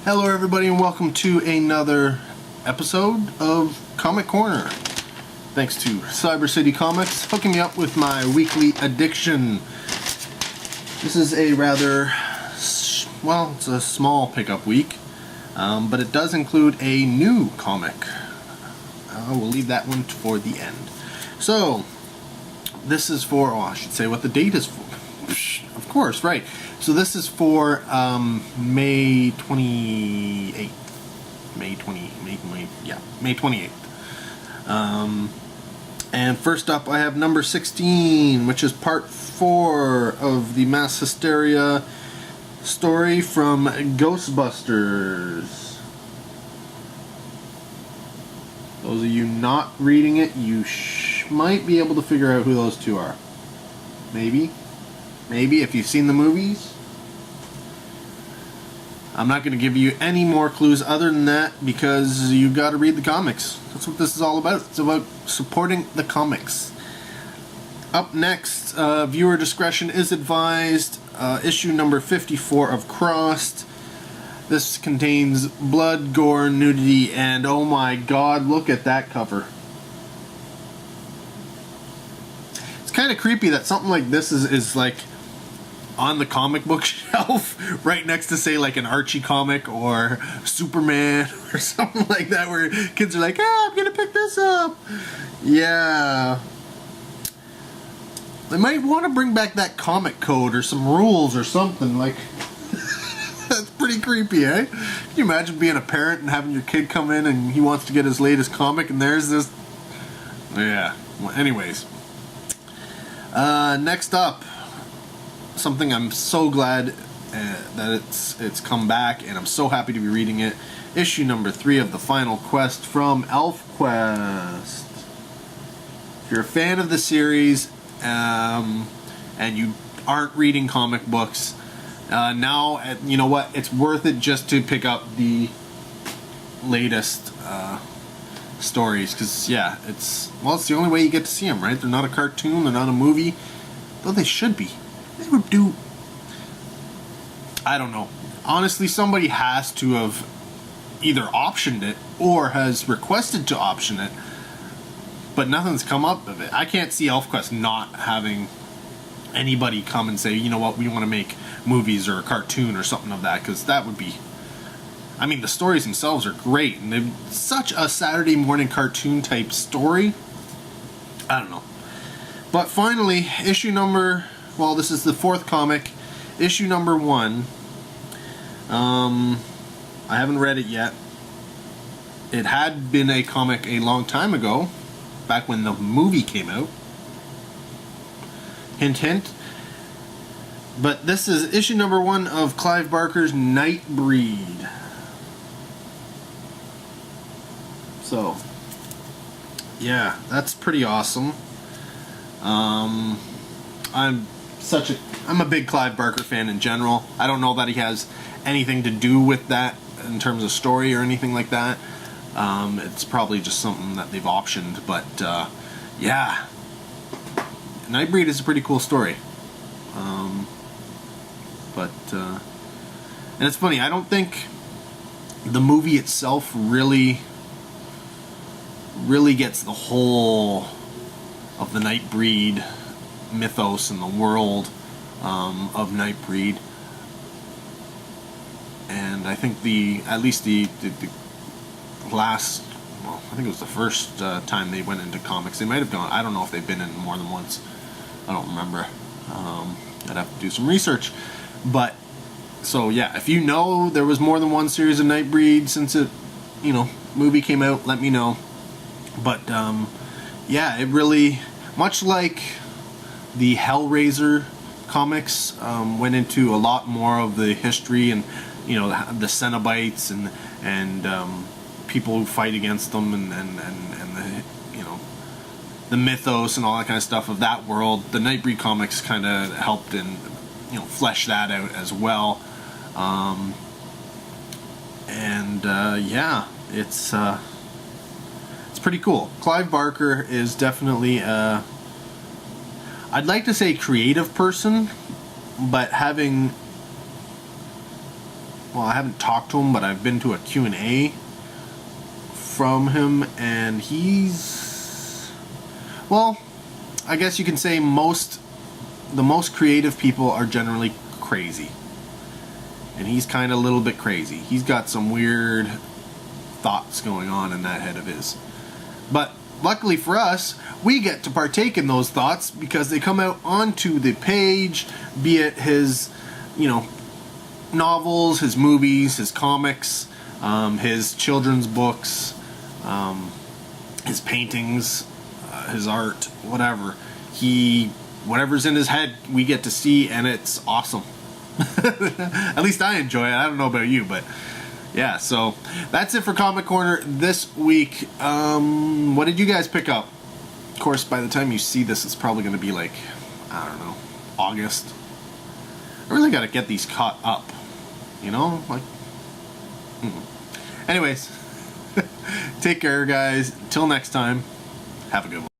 Hello everybody and welcome to another episode of Comic Corner. Thanks to Cyber City Comics hooking me up with my weekly addiction. This is a rather, well, it's a small pickup week, but it does include a new comic. We'll leave that one for the end. So, this is for, I should say what the date is for. Of course, right. So this is for May 28th. May 28th. And first up I have number 16, which is part 4 of the Mass Hysteria story from Ghostbusters. Those of you not reading it, you might be able to figure out who those two are. Maybe if you've seen the movies. I'm not going to give you any more clues other than that because you got to read the comics. That's what this is all about. It's about supporting the comics. Up next, viewer discretion is advised. Issue number 54 of Crossed. This contains blood, gore, nudity, and oh my god, look at that cover. It's kind of creepy that something like this is like on the comic book shelf right next to, say, like an Archie comic or Superman or something like that, where kids are like, I'm gonna pick this up. Yeah, they might want to bring back that comic code or some rules or something. Like, that's pretty creepy, eh? Can you imagine being a parent and having your kid come in and he wants to get his latest comic and there's this? Yeah, well, anyways, next up, something I'm so glad that it's come back, and I'm so happy to be reading it. Issue number 3 of The Final Quest from ElfQuest. If you're a fan of the series and you aren't reading comic books, now, you know what? It's worth it just to pick up the latest stories, because, yeah, it's the only way you get to see them, right? They're not a cartoon, they're not a movie, though they should be. They would do, I don't know. Honestly, somebody has to have either optioned it or has requested to option it, but nothing's come up of it. I can't see ElfQuest not having anybody come and say, you know what, we want to make movies or a cartoon or something of that, because that would be, I mean, the stories themselves are great, and they're such a Saturday morning cartoon type story. I don't know. But finally, issue number, well, this is the 4th comic, issue number 1. I haven't read it yet. It had been a comic a long time ago, back when the movie came out. Hint, hint. But this is issue number 1 of Clive Barker's Nightbreed. So, yeah, that's pretty awesome. I'm a big Clive Barker fan in general. I don't know that he has anything to do with that in terms of story or anything like that. It's probably just something that they've optioned, but yeah, Nightbreed is a pretty cool story. And it's funny, I don't think the movie itself really gets the whole of the Nightbreed mythos and the world of Nightbreed, and I think at least the last, well, I think it was the first time they went into comics. They might have gone, I don't know if they've been in more than once, I don't remember. I'd have to do some research, but so yeah, if you know there was more than one series of Nightbreed since it, movie came out, let me know. But yeah, it really, much like the Hellraiser comics, went into a lot more of the history and, the Cenobites and people who fight against them and the, the mythos and all that kind of stuff of that world. The Nightbreed comics kind of helped and, flesh that out as well. Yeah, it's pretty cool. Clive Barker is definitely I'd like to say creative person, but having well, I haven't talked to him, but I've been to a Q&A from him, and he's, well, I guess you can say the most creative people are generally crazy. And he's kind of a little bit crazy. He's got some weird thoughts going on in that head of his. But luckily for us, we get to partake in those thoughts because they come out onto the page, be it his, novels, his movies, his comics, his children's books, his paintings, his art, whatever. Whatever's in his head, we get to see, and it's awesome. At least I enjoy it. I don't know about you, but yeah, so that's it for Comic Corner this week. What did you guys pick up? Of course, by the time you see this, it's probably going to be like, I don't know, August. I really got to get these caught up, Anyways, take care, guys. Till next time, have a good one.